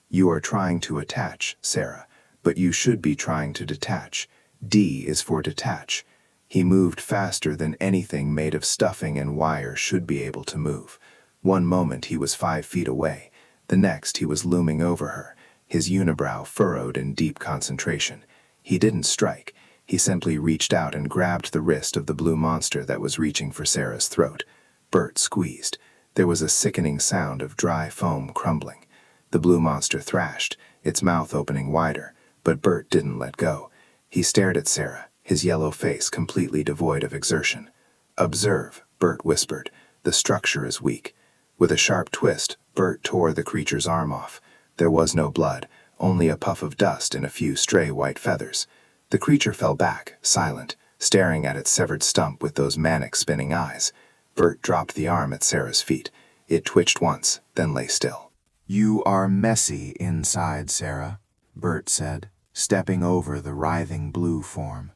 "You are trying to attach, Sarah, but you should be trying to detach. D is for detach." He moved faster than anything made of stuffing and wire should be able to move. One moment he was 5 feet away. The next he was looming over her, his unibrow furrowed in deep concentration. He didn't strike. He simply reached out and grabbed the wrist of the blue monster that was reaching for Sarah's throat. Bert squeezed. There was a sickening sound of dry foam crumbling. The blue monster thrashed, its mouth opening wider, but Bert didn't let go. He stared at Sarah, his yellow face completely devoid of exertion. "Observe," Bert whispered. "The structure is weak." With a sharp twist, Bert tore the creature's arm off. There was no blood, only a puff of dust and a few stray white feathers. The creature fell back, silent, staring at its severed stump with those manic spinning eyes. Bert dropped the arm at Sarah's feet. It twitched once, then lay still. "You are messy inside, Sarah," Bert said, stepping over the writhing blue form.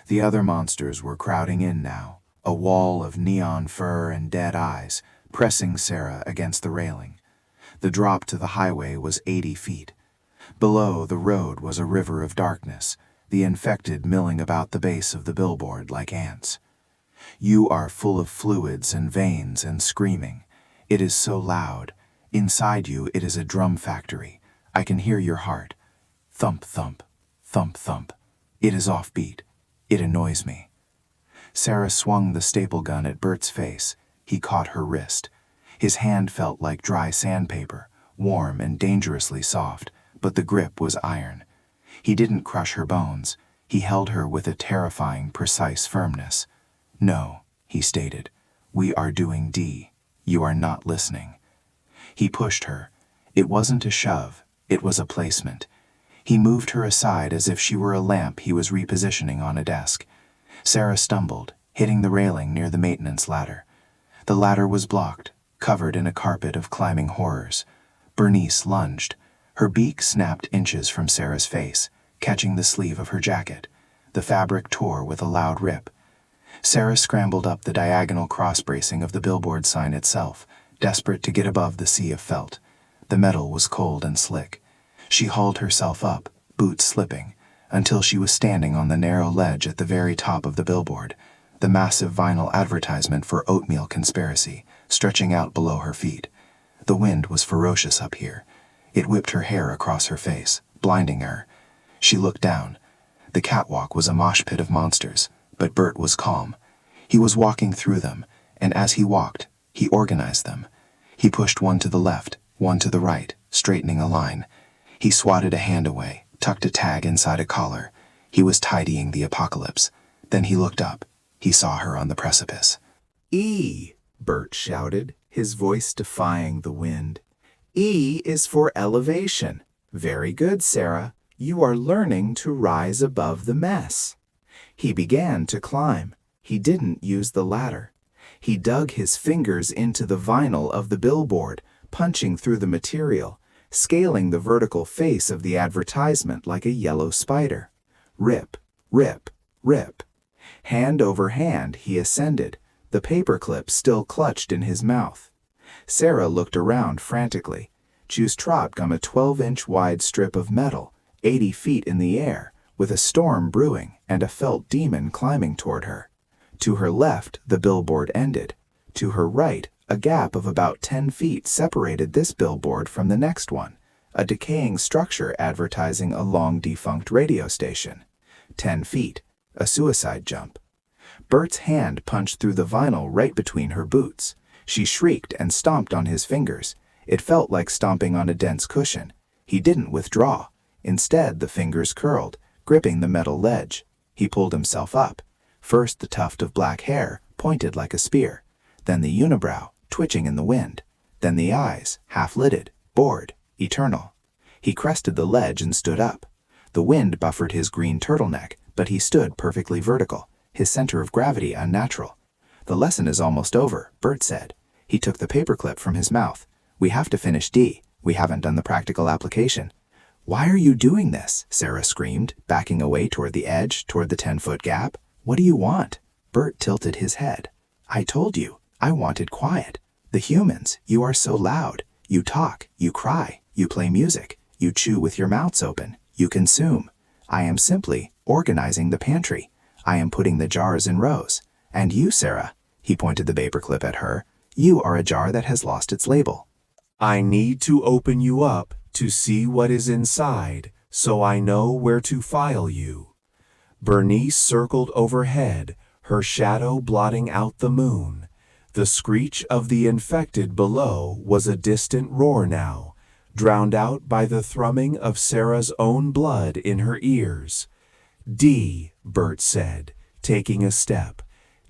The other monsters were crowding in now, a wall of neon fur and dead eyes, pressing Sarah against the railing. The drop to the highway was 80 feet. Below, the road was a river of darkness, the infected milling about the base of the billboard like ants. "You are full of fluids and veins and screaming. It is so loud. Inside you it is a drum factory. I can hear your heart. Thump, thump, thump, thump. It is offbeat. It annoys me." Sarah swung the staple gun at Bert's face. He caught her wrist. His hand felt like dry sandpaper, warm and dangerously soft, but the grip was iron. He didn't crush her bones. He held her with a terrifying, precise firmness. "No," he stated. "We are doing D. You are not listening." He pushed her. It wasn't a shove. It was a placement. He moved her aside as if she were a lamp he was repositioning on a desk. Sarah stumbled, hitting the railing near the maintenance ladder. The ladder was blocked, covered in a carpet of climbing horrors. Bernice lunged. Her beak snapped inches from Sarah's face, catching the sleeve of her jacket. The fabric tore with a loud rip. Sarah scrambled up the diagonal cross-bracing of the billboard sign itself, desperate to get above the sea of felt. The metal was cold and slick. She hauled herself up, boots slipping, until she was standing on the narrow ledge at the very top of the billboard, the massive vinyl advertisement for oatmeal conspiracy, stretching out below her feet. The wind was ferocious up here. It whipped her hair across her face, blinding her. She looked down. The catwalk was a mosh pit of monsters, but Bert was calm. He was walking through them, and as he walked, he organized them. He pushed one to the left, one to the right, straightening a line. He swatted a hand away, tucked a tag inside a collar. He was tidying the apocalypse. Then he looked up. He saw her on the precipice. E, Bert shouted, his voice defying the wind. E is for elevation. Very good, Sarah. You are learning to rise above the mess. He began to climb. He didn't use the ladder. He dug his fingers into the vinyl of the billboard, punching through the material, scaling the vertical face of the advertisement like a yellow spider. Rip, rip, rip. Hand over hand he ascended, the paperclip still clutched in his mouth. Sarah looked around frantically. Juice dropped on a 12-inch wide strip of metal, 80 feet in the air, with a storm brewing and a felt demon climbing toward her. To her left, the billboard ended. To her right, a gap of about 10 feet separated this billboard from the next one, a decaying structure advertising a long-defunct radio station. 10 feet, a suicide jump. Bert's hand punched through the vinyl right between her boots. She shrieked and stomped on his fingers. It felt like stomping on a dense cushion. He didn't withdraw. Instead, the fingers curled, gripping the metal ledge. He pulled himself up. First the tuft of black hair, pointed like a spear. Then the unibrow, twitching in the wind. Then the eyes, half-lidded, bored, eternal. He crested the ledge and stood up. The wind buffered his green turtleneck, but he stood perfectly vertical, his center of gravity unnatural. "The lesson is almost over," Bert said. He took the paperclip from his mouth. "We have to finish D. We haven't done the practical application." "Why are you doing this?" Sarah screamed, backing away toward the edge, toward the 10-foot gap. "What do you want?" Bert tilted his head. "I told you, I wanted quiet. The humans, you are so loud. You talk, you cry, you play music, you chew with your mouths open, you consume. I am simply organizing the pantry. I am putting the jars in rows. And you, Sarah," he pointed the paperclip at her, "you are a jar that has lost its label." I need to open you up to see what is inside, so I know where to file you. Bernice circled overhead, her shadow blotting out the moon. The screech of the infected below was a distant roar now, drowned out by the thrumming of Sarah's own blood in her ears. D, Bert said, taking a step.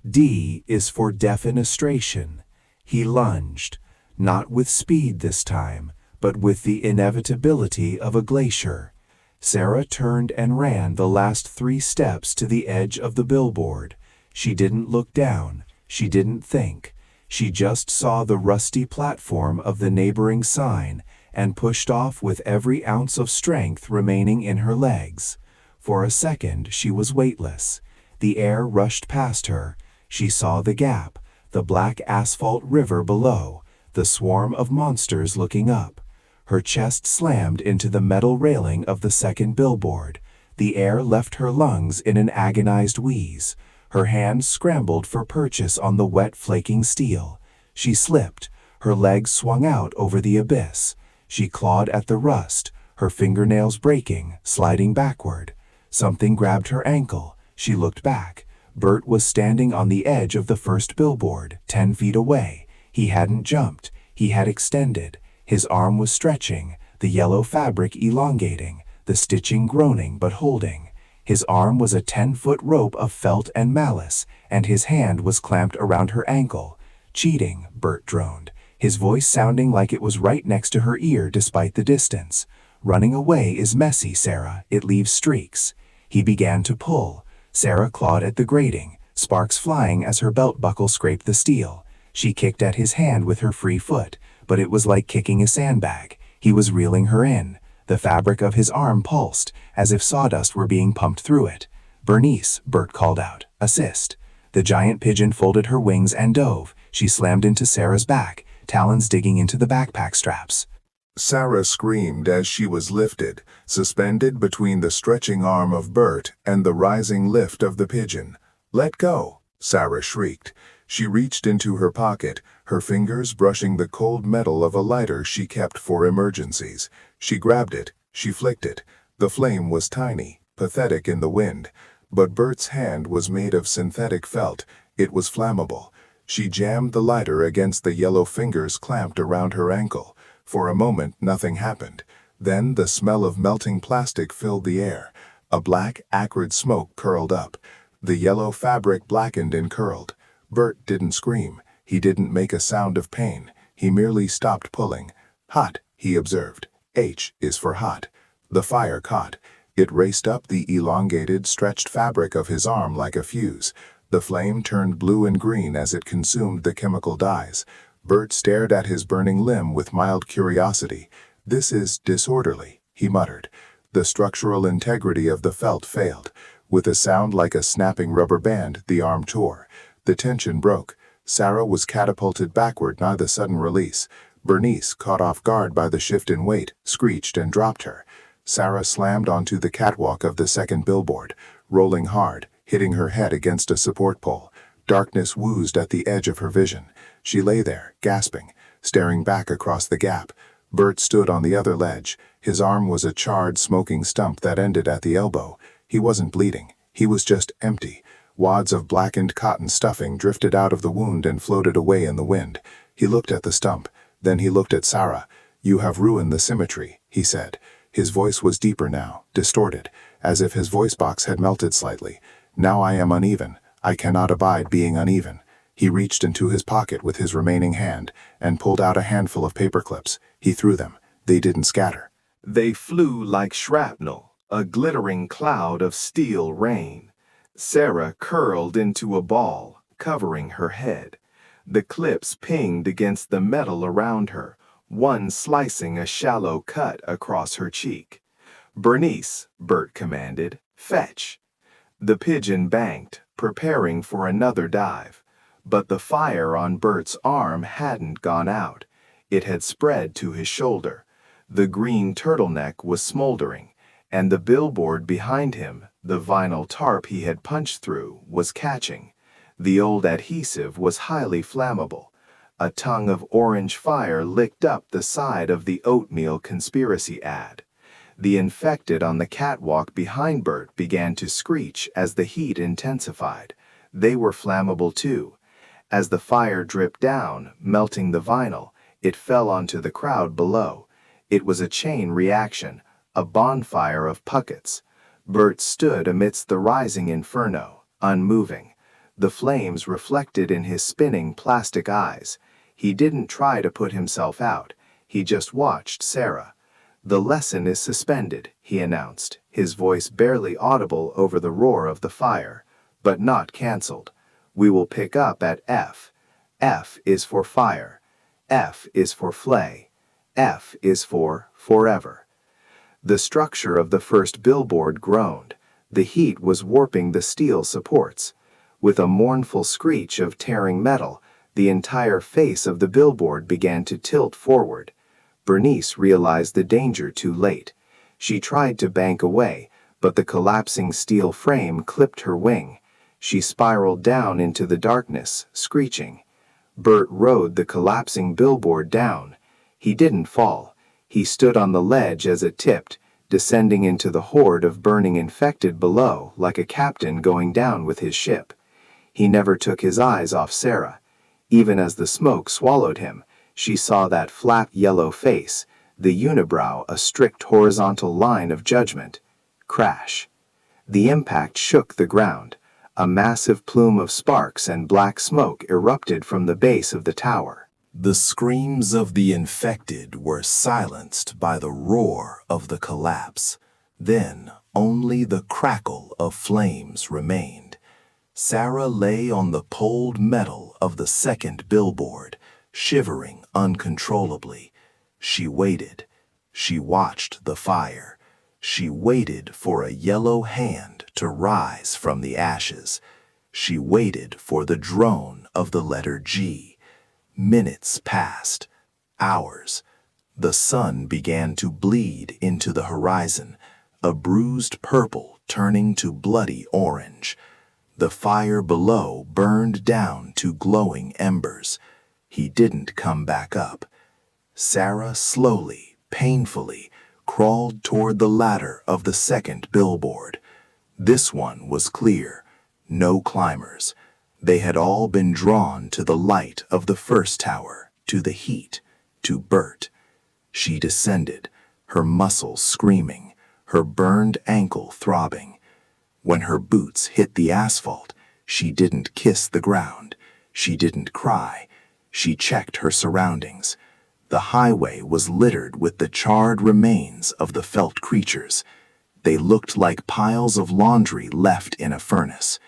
D is for defenestration. He lunged, not with speed this time, but with the inevitability of a glacier. Sarah turned and ran the last 3 steps to the edge of the billboard. She didn't look down. She didn't think. She just saw the rusty platform of the neighboring sign and pushed off with every ounce of strength remaining in her legs. For a second she was weightless. The air rushed past her. She saw the gap, the black asphalt river below, the swarm of monsters looking up. Her chest slammed into the metal railing of the second billboard. The air left her lungs in an agonized wheeze. Her hands scrambled for purchase on the wet, flaking steel. She slipped. Her legs swung out over the abyss. She clawed at the rust, her fingernails breaking, sliding backward. Something grabbed her ankle. She looked back. Bert was standing on the edge of the first billboard, 10 feet away. He hadn't jumped. He had extended. His arm was stretching, the yellow fabric elongating, the stitching groaning but holding. His arm was a 10-foot rope of felt and malice, and his hand was clamped around her ankle. "Cheating," Bert droned, his voice sounding like it was right next to her ear despite the distance. "Running away is messy, Sarah. It leaves streaks." He began to pull. Sarah clawed at the grating, sparks flying as her belt buckle scraped the steel. She kicked at his hand with her free foot, but it was like kicking a sandbag. He was reeling her in. The fabric of his arm pulsed, as if sawdust were being pumped through it. "Bernice," Bert called out. "Assist." The giant pigeon folded her wings and dove. She slammed into Sarah's back, talons digging into the backpack straps. Sarah screamed as she was lifted, suspended between the stretching arm of Bert and the rising lift of the pigeon. "Let go!" Sarah shrieked. She reached into her pocket, her fingers brushing the cold metal of a lighter she kept for emergencies. She grabbed it. She flicked it. The flame was tiny, pathetic in the wind, but Bert's hand was made of synthetic felt. It was flammable. She jammed the lighter against the yellow fingers clamped around her ankle. For a moment, nothing happened. Then the smell of melting plastic filled the air. A black, acrid smoke curled up. The yellow fabric blackened and curled. Bert didn't scream. He didn't make a sound of pain. He merely stopped pulling. "Hot," he observed. H is for hot. The fire caught. It raced up the elongated, stretched fabric of his arm like a fuse. The flame turned blue and green as it consumed the chemical dyes. Bert stared at his burning limb with mild curiosity. "This is disorderly," he muttered. The structural integrity of the felt failed. With a sound like a snapping rubber band, the arm tore. The tension broke. Sarah was catapulted backward by the sudden release. Bernice, caught off guard by the shift in weight, screeched and dropped her. Sarah slammed onto the catwalk of the second billboard, rolling hard, hitting her head against a support pole. Darkness woozed at the edge of her vision. She lay there, gasping, staring back across the gap. Bert stood on the other ledge. His arm was a charred, smoking stump that ended at the elbow. He wasn't bleeding. He was just empty. Wads of blackened cotton stuffing drifted out of the wound and floated away in the wind. He looked at the stump. Then he looked at Sarah. "You have ruined the symmetry," he said. His voice was deeper now, distorted, as if his voice box had melted slightly. "Now I am uneven. I cannot abide being uneven." He reached into his pocket with his remaining hand and pulled out a handful of paper clips. He threw them. They didn't scatter. They flew like shrapnel, a glittering cloud of steel rain. Sarah curled into a ball, covering her head. The clips pinged against the metal around her, one slicing a shallow cut across her cheek. "Bernice," Bert commanded, "fetch." The pigeon banked, preparing for another dive. But the fire on Bert's arm hadn't gone out. It had spread to his shoulder. The green turtleneck was smoldering, and the billboard behind him, the vinyl tarp he had punched through, was catching. The old adhesive was highly flammable. A tongue of orange fire licked up the side of the oatmeal conspiracy ad. The infected on the catwalk behind Bert began to screech as the heat intensified. They were flammable too. As the fire dripped down, melting the vinyl, it fell onto the crowd below. It was a chain reaction, a bonfire of puckets. Bert stood amidst the rising inferno, unmoving. The flames reflected in his spinning plastic eyes. He didn't try to put himself out. He just watched Sarah. "The lesson is suspended," he announced, his voice barely audible over the roar of the fire, "but not cancelled. We will pick up at F. F is for fire. F is for flay. F is for forever." The structure of the first billboard groaned. The heat was warping the steel supports. With a mournful screech of tearing metal, the entire face of the billboard began to tilt forward. Bernice realized the danger too late. She tried to bank away, but the collapsing steel frame clipped her wing. She spiraled down into the darkness, screeching. Bert rode the collapsing billboard down. He didn't fall. He stood on the ledge as it tipped, descending into the horde of burning infected below like a captain going down with his ship. He never took his eyes off Sarah. Even as the smoke swallowed him, she saw that flat yellow face, the unibrow a strict horizontal line of judgment. Crash. The impact shook the ground. A massive plume of sparks and black smoke erupted from the base of the tower. The screams of the infected were silenced by the roar of the collapse. Then only the crackle of flames remained. Sarah lay on the poled metal of the second billboard, shivering uncontrollably. She waited. She watched the fire. She waited for a yellow hand to rise from the ashes. She waited for the drone of the letter G. Minutes passed. Hours. The sun began to bleed into the horizon, a bruised purple turning to bloody orange. The fire below burned down to glowing embers. He didn't come back up. Sarah slowly, painfully, crawled toward the ladder of the second billboard. This one was clear. No climbers. They had all been drawn to the light of the first tower, to the heat, to Bert. She descended, her muscles screaming, her burned ankle throbbing. When her boots hit the asphalt, she didn't kiss the ground. She didn't cry. She checked her surroundings. The highway was littered with the charred remains of the felt creatures. They looked like piles of laundry left in a furnace.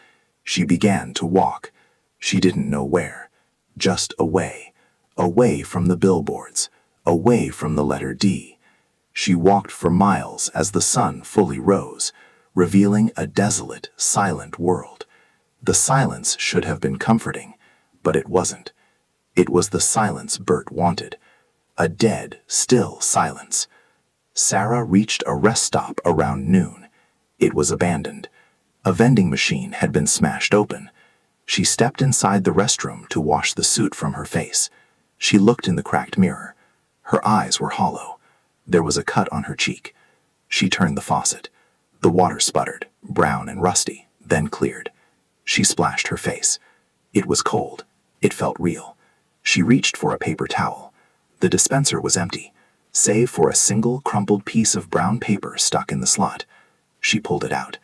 She began to walk. She didn't know where. Just away. Away from the billboards. Away from the letter D. She walked for miles as the sun fully rose, revealing a desolate, silent world. The silence should have been comforting, but it wasn't. It was the silence Bert wanted. A dead, still silence. Sarah reached a rest stop around noon. It was abandoned. A vending machine had been smashed open. She stepped inside the restroom to wash the soot from her face. She looked in the cracked mirror. Her eyes were hollow. There was a cut on her cheek. She turned the faucet. The water sputtered, brown and rusty, then cleared. She splashed her face. It was cold. It felt real. She reached for a paper towel. The dispenser was empty, save for a single crumpled piece of brown paper stuck in the slot. She pulled it out.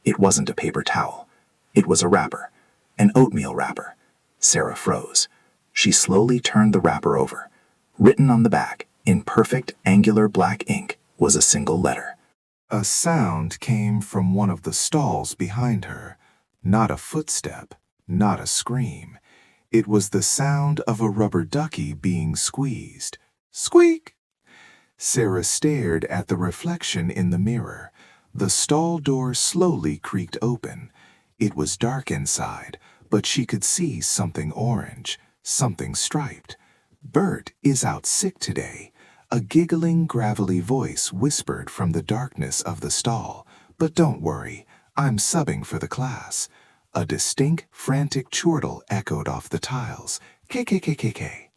It wasn't a paper towel. It was a wrapper. An oatmeal wrapper. Sarah froze. She slowly turned the wrapper over. Written on the back, in perfect angular black ink, was a single letter. A sound came from one of the stalls behind her. Not a footstep, not a scream. It was the sound of a rubber ducky being squeezed. Squeak! Sarah stared at the reflection in the mirror. The stall door slowly creaked open. It was dark inside, but she could see something orange, something striped. "Bert is out sick today," a giggling, gravelly voice whispered from the darkness of the stall. "But don't worry, I'm subbing for the class." A distinct, frantic chortle echoed off the tiles. KKKKK.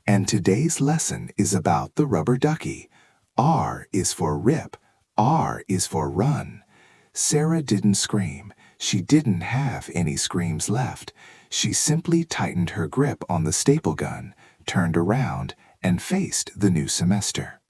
And today's lesson is about the rubber ducky. R is for rip. R is for run. Sarah didn't scream. She didn't have any screams left. She simply tightened her grip on the staple gun, turned around, and faced the new semester.